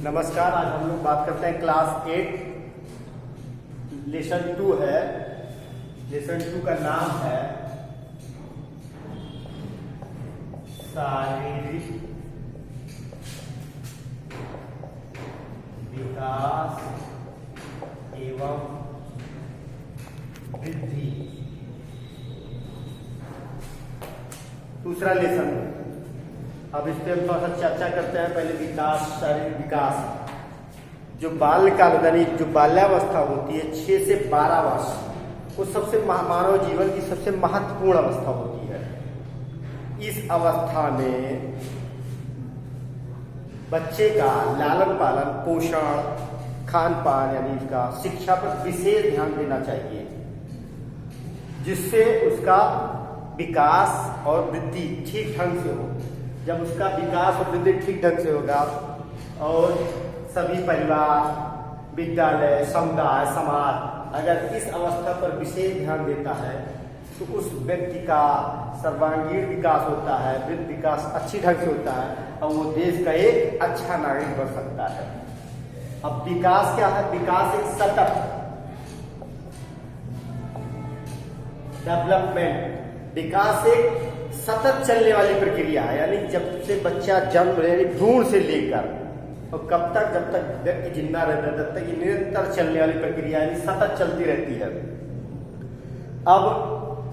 नमस्कार। आज हम लोग बात करते हैं क्लास 8 लेसन 2 है। लेसन 2 का नाम है शारीरिक विकास एवं वृद्धि। दूसरा लेसन। अब इस पे हम थोड़ा सा चर्चा करते हैं। पहले विकास, शारीरिक विकास। जो बाल्यकाल यानी जो बाल्यावस्था होती है 6 से 12 वर्ष, वो सबसे मानव जीवन की सबसे महत्वपूर्ण अवस्था होती है। इस अवस्था में बच्चे का लालन पालन, पोषण, खान पान यानी इसका शिक्षा पर विशेष ध्यान देना चाहिए, जिससे उसका विकास और वृद्धि ठीक ढंग से हो। जब उसका विकास और वृद्धि ठीक ढंग से होगा और सभी परिवार, विद्यालय, समुदाय, समाज अगर इस अवस्था पर विशेष ध्यान देता है तो उस व्यक्ति का सर्वांगीण विकास होता है, वृद्धि विकास अच्छी ढंग से होता है और वो देश का एक अच्छा नागरिक बन सकता है। अब विकास क्या है? विकास एक सतत डेवलपमेंट, विकास एक सतत चलने वाली प्रक्रिया है। यानी जब से बच्चा जन्म यानी भ्रूण से लेकर और कब तक, जब तक व्यक्ति जिंदा रहता है तब तक ये निरंतर चलने वाली प्रक्रिया यानी सतत चलती रहती है। अब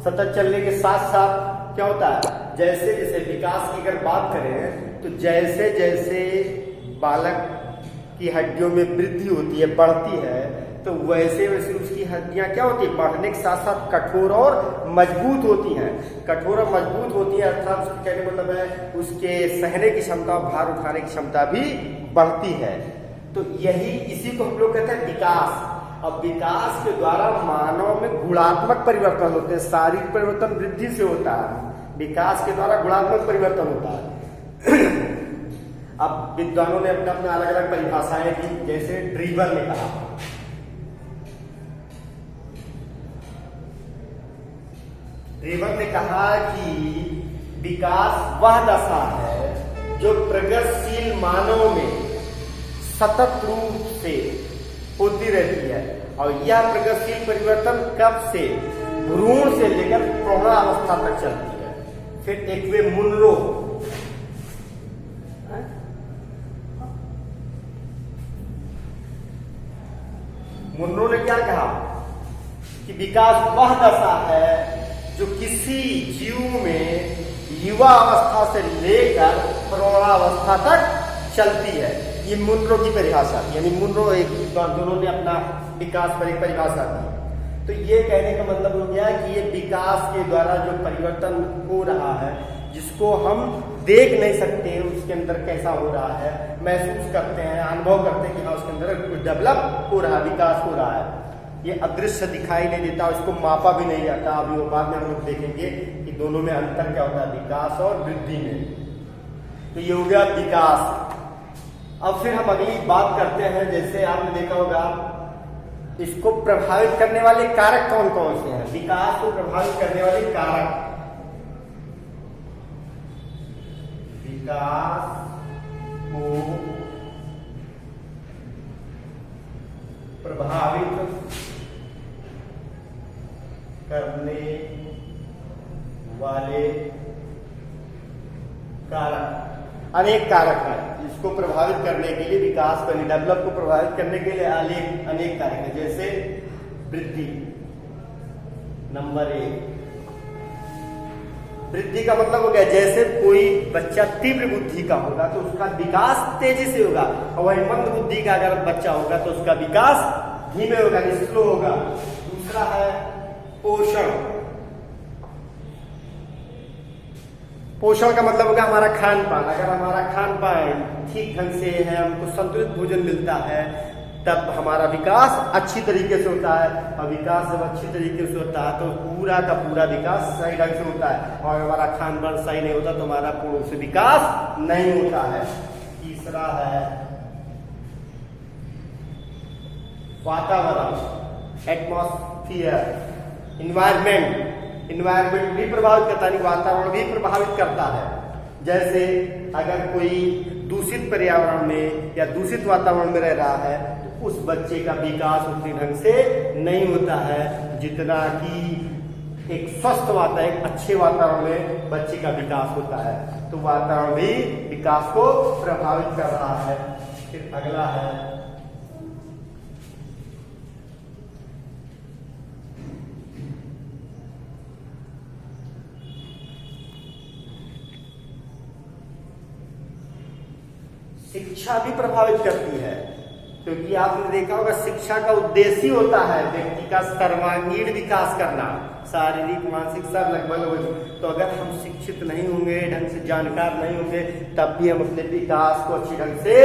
सतत चलने के साथ साथ क्या होता है, जैसे जैसे विकास की अगर बात करें तो जैसे जैसे बालक की हड्डियों में वृद्धि होती है, बढ़ती है, तो वैसे वैसे उसकी हड्डियां क्या होती है, बढ़ने के साथ साथ कठोर और मजबूत होती हैं। कठोर और मजबूत होती है अर्थात उसके कहने का मतलब है उसके सहने की क्षमता, भार उठाने की क्षमता भी बढ़ती है। तो यही इसी को हम लोग कहते हैं विकास। अब विकास के द्वारा मानव में गुणात्मक परिवर्तन होते हैं। शारीरिक परिवर्तन वृद्धि से होता है, विकास के द्वारा गुणात्मक परिवर्तन होता है। अब विद्वानों ने अपने अपने अलग अलग परिभाषाएं दी। जैसे ड्रीवर ने कहा, ड्रीवर ने कहा कि विकास वह दशा है जो प्रगतिशील मानव में सतत रूप से होती रहती है और यह प्रगतिशील परिवर्तन कब से भ्रूण से लेकर प्रौढ़ावस्था तक चलती है। फिर एक वे मुनरो, मुनरो ने क्या कहा कि विकास वह दशा है जो किसी जीव में युवा अवस्था से लेकर प्रौढ़ावस्था तक चलती है। ये मुनरो की परिभाषा, यानी मुनरो एक दोनों ने अपना विकास पर एक परिभाषा दी। तो ये कहने का मतलब हो गया कि ये विकास के द्वारा जो परिवर्तन हो रहा है, जिसको हम देख नहीं सकते उसके अंदर कैसा हो रहा है, महसूस करते हैं, अनुभव करते हैं कि हाँ उसके अंदर कुछ डेवलप हो रहा है, विकास हो रहा है। ये अदृश्य दिखाई नहीं देता, उसको मापा भी नहीं जाता। अभी वो बाद में हम लोग देखेंगे कि दोनों में अंतर क्या होता है, विकास और वृद्धि में। तो ये हो गया विकास। अब फिर हम अगली बात करते हैं। जैसे आपने देखा होगा इसको प्रभावित करने वाले कारक कौन कौन से हैं, विकास को प्रभावित करने वाले कारक। विकास को प्रभावित करने वाले कारक, अनेक कारक हैं। इसको प्रभावित करने के लिए, विकास को डेवलप को प्रभावित करने के लिए अनेक कारक हैं। जैसे वृद्धि नंबर 1। वृद्धि का मतलब हो गया जैसे कोई बच्चा तीव्र बुद्धि का होगा तो उसका विकास तेजी से होगा, और वही मंद बुद्धि का अगर बच्चा होगा तो उसका विकास धीमे होगा, स्लो होगा। दूसरा है पोषण। पोषण का मतलब होगा हमारा खान पान। अगर हमारा खान पान ठीक ढंग से है, हमको संतुलित भोजन मिलता है, तब हमारा विकास अच्छी तरीके से होता है। और विकास जब अच्छी तरीके से होता है तो पूरा का पूरा विकास सही ढंग से होता है। और हमारा खान पान सही नहीं होता तो हमारा पूर्ण रूप से विकास नहीं होता है। तीसरा है वातावरण, एटमॉस्फियर, इन्वायरमेंट। इन्वायरमेंट भी प्रभावित करता है, वातावरण भी प्रभावित करता है। जैसे अगर कोई दूषित पर्यावरण में या दूषित वातावरण में रह रहा है तो उस बच्चे का विकास उतनी ढंग से नहीं होता है जितना कि एक स्वस्थ वातावरण, एक अच्छे वातावरण में बच्चे का विकास होता है। तो वातावरण भी विकास को प्रभावित कर रहा है। फिर अगला है शिक्षा भी प्रभावित करती है, क्योंकि आपने देखा होगा शिक्षा का उद्देश्य ही होता है व्यक्ति का सर्वांगीण विकास करना, शारीरिक मानसिक सब लगभग। तो अगर हम शिक्षित नहीं होंगे, ढंग से जानकार नहीं होंगे, तब भी हम अपने विकास को अच्छी ढंग से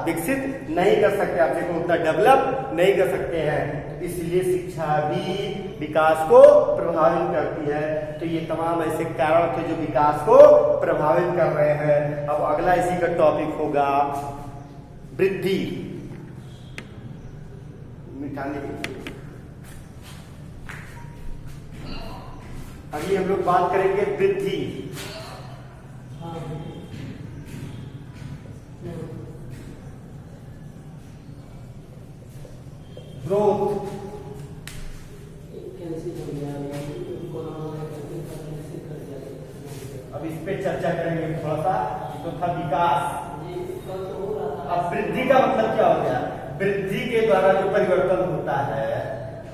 विकसित नहीं कर सकते, अपने को उतना डेवलप नहीं कर सकते हैं। तो इसलिए शिक्षा भी विकास को प्रभावित करती है। तो ये तमाम ऐसे कारण थे जो विकास को प्रभावित कर रहे हैं। अब अगला इसी का टॉपिक होगा वृद्धि। मिटाने की अभी हम लोग बात करेंगे वृद्धि। ग्रोथ, अब इस पे चर्चा करेंगे थोड़ा सा। तो था विकास। अब वृद्धि का मतलब क्या हो गया? वृद्धि के द्वारा जो परिवर्तन होता है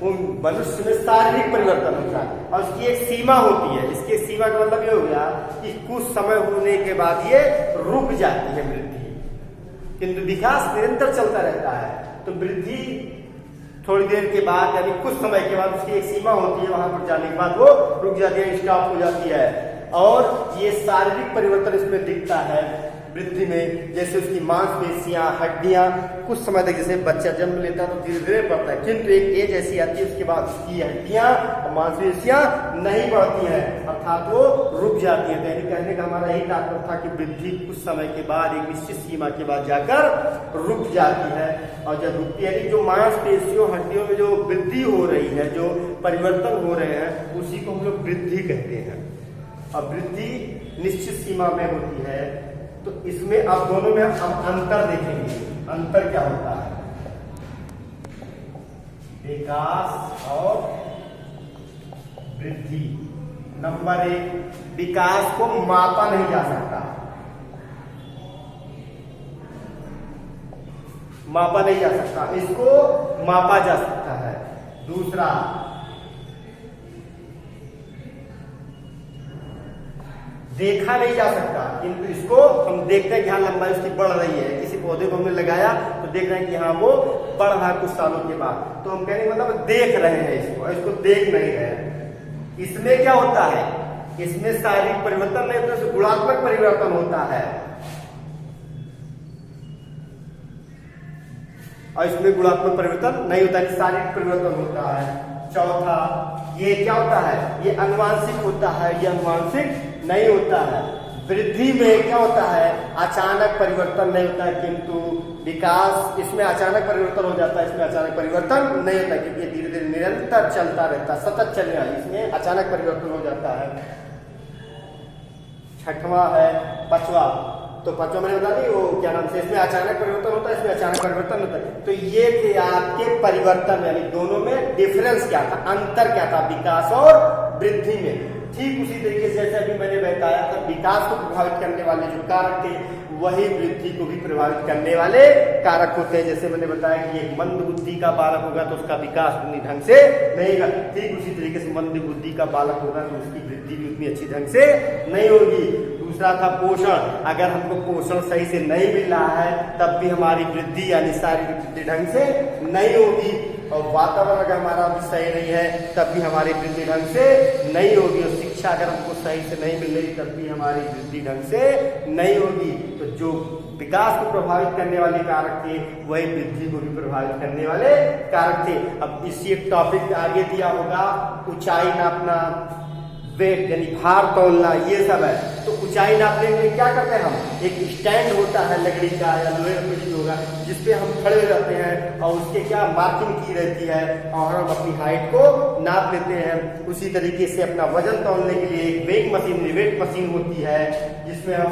वो मनुष्य में शारीरिक परिवर्तन होता है और उसकी एक सीमा होती है। इसकी सीमा का मतलब ये हो गया कि कुछ समय होने के बाद ये रुक जाती है वृद्धि, किंतु विकास निरंतर चलता रहता है। तो वृद्धि थोड़ी देर के बाद यानी कुछ समय के बाद उसकी एक सीमा होती है, वहां पर जाने के बाद वो रुक जाती है, स्टॉप हो जाती है। और ये शारीरिक परिवर्तन इसमें दिखता है वृद्धि में, जैसे उसकी मांसपेशियां, हड्डियां कुछ समय तक, जैसे बच्चा जन्म लेता है तो धीरे धीरे बढ़ता है, किंतु एक एज ऐसी आती है उसके बाद उसकी हड्डियां और मांसपेशियां नहीं बढ़ती हैं, अर्थात वो रुक जाती है। यानी कहने का हमारा यही तात्पर्य था कि वृद्धि कुछ समय के बाद, एक निश्चित सीमा के बाद जाकर रुक जाती है। और जब रुकती है, जो मांसपेशियों, हड्डियों में जो वृद्धि हो रही है, जो परिवर्तन हो रहे हैं, उसी को हम लोग वृद्धि कहते हैं। अब वृद्धि निश्चित सीमा में होती है, तो इसमें अब दोनों में हम अंतर देखेंगे। अंतर क्या होता है? विकास और वृद्धि। नंबर 1, विकास को मापा नहीं जा सकता। मापा नहीं जा सकता, इसको मापा जा सकता है। दूसरा, देखा नहीं जा सकता, किंतु इसको हम देखते हैं कि हाँ लंबाई उसकी बढ़ रही है। किसी पौधे को हमने लगाया तो देख रहे हैं कि हाँ वो बढ़ रहा है कुछ सालों के बाद, तो हम कहेंगे मतलब देख रहे हैं इसको देख नहीं रहे हैं। इसमें क्या होता है? इसमें शारीरिक परिवर्तन नहीं होता, इसमें गुणात्मक परिवर्तन होता है, और इसमें गुणात्मक परिवर्तन नहीं होता है, शारीरिक परिवर्तन होता है। चौथा, ये क्या होता है? ये अनुवांशिक होता है, ये अनुवांशिक नहीं होता है। वृद्धि में क्या होता है? अचानक परिवर्तन नहीं होता है, किंतु विकास, इसमें अचानक परिवर्तन हो जाता है, इसमें अचानक परिवर्तन नहीं होता, क्योंकि धीरे धीरे निरंतर चलता रहता है, सतत चलना, इसमें अचानक परिवर्तन हो जाता है। छठवां है पांचवा, तो पांचवा मैंने बता दी वो क्या नाम से, इसमें अचानक परिवर्तन होता है, इसमें अचानक परिवर्तन होता है। तो ये थे आपके परिवर्तन, यानी दोनों में डिफरेंस क्या था, अंतर क्या था विकास और वृद्धि में। ठीक उसी तरीके से जैसे अभी मैंने बताया था, विकास को प्रभावित करने वाले जो कारक थे वही वृद्धि को भी प्रभावित करने वाले कारक होते हैं। जैसे मैंने बताया कि एक मंद बुद्धि का बालक होगा तो उसका विकास उतनी ढंग से नहीं होगा, ठीक उसी तरीके से मंद बुद्धि का बालक होगा तो उसकी वृद्धि भी उतनी अच्छी ढंग से नहीं होगी। दूसरा था पोषण, अगर हमको पोषण सही से नहीं मिल रहा है तब भी हमारी वृद्धि यानी शारीरिक वृद्धि ढंग से नहीं होगी, और वातावरण अगर हमारा भी सही नहीं है तब भी हमारी वृद्धि ढंग से नहीं होगी, और शिक्षा अगर हमको सही से नहीं मिल रही तब भी हमारी वृद्धि ढंग से नहीं होगी। तो जो विकास को प्रभावित करने वाले कारक थे वही वृद्धि को भी प्रभावित करने वाले कारक थे। अब इसी एक टॉपिक आगे दिया होगा, ऊंचाई नापना, वेट यानी भार तौलना, ये सब है। तो ऊंचाई नापने के लिए क्या करते हैं हम? एक स्टैंड होता है लकड़ी का या लोहे का कुछ होगा जिसपे हम खड़े रहते हैं और उसके क्या मार्किंग की रहती है और हम अपनी हाइट को नाप लेते हैं। उसी तरीके से अपना वजन तौलने के लिए एक वेट मशीन होती है जिसमें हम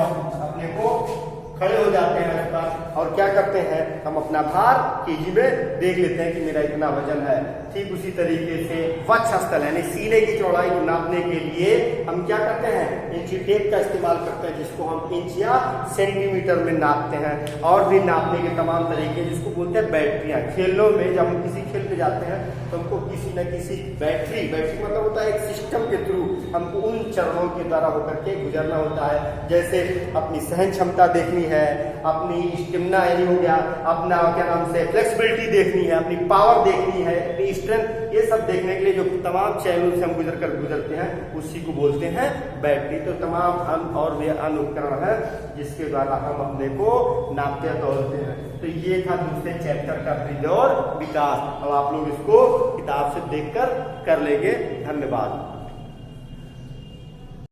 अपने को खड़े हो जाते हैं उस पर और क्या करते हैं, हम अपना भार केजी में देख लेते हैं कि मेरा इतना वजन है। ठीक उसी तरीके से वक्षस्थल यानी सीने की चौड़ाई को नापने के लिए हम क्या करते हैं, इंची टेप का इस्तेमाल करते हैं, जिसको हम इंच या सेंटीमीटर में नापते हैं। और भी नापने के तमाम तरीके जिसको बोलते हैं बैटरियां। खेलों में जब हम किसी खेल में जाते हैं तो हमको किसी न किसी बैटरी मतलब होता है एक सिस्टम के थ्रू हमको उन चरणों के द्वारा होकर के गुजरना होता है। जैसे अपनी सहन क्षमता देखनी है, अपनी स्टेमिना यानी हो गया, अपना क्या नाम से फ्लेक्सिबिलिटी देखनी है, अपनी पावर देखनी है, अपनी स्ट्रेंथ, ये सब देखने के लिए जो तमाम चैनल से हम गुजरते हैं उसी को बोलते हैं बैटरी। तो तमाम और भी अन्य उपकरण है जिसके द्वारा हम अपने को नापते तोलते हैं। तो ये था दूसरे चैप्टर का वृद्धि और विकास। अब आप लोग इसको किताब से देखकर कर लेंगे। धन्यवाद।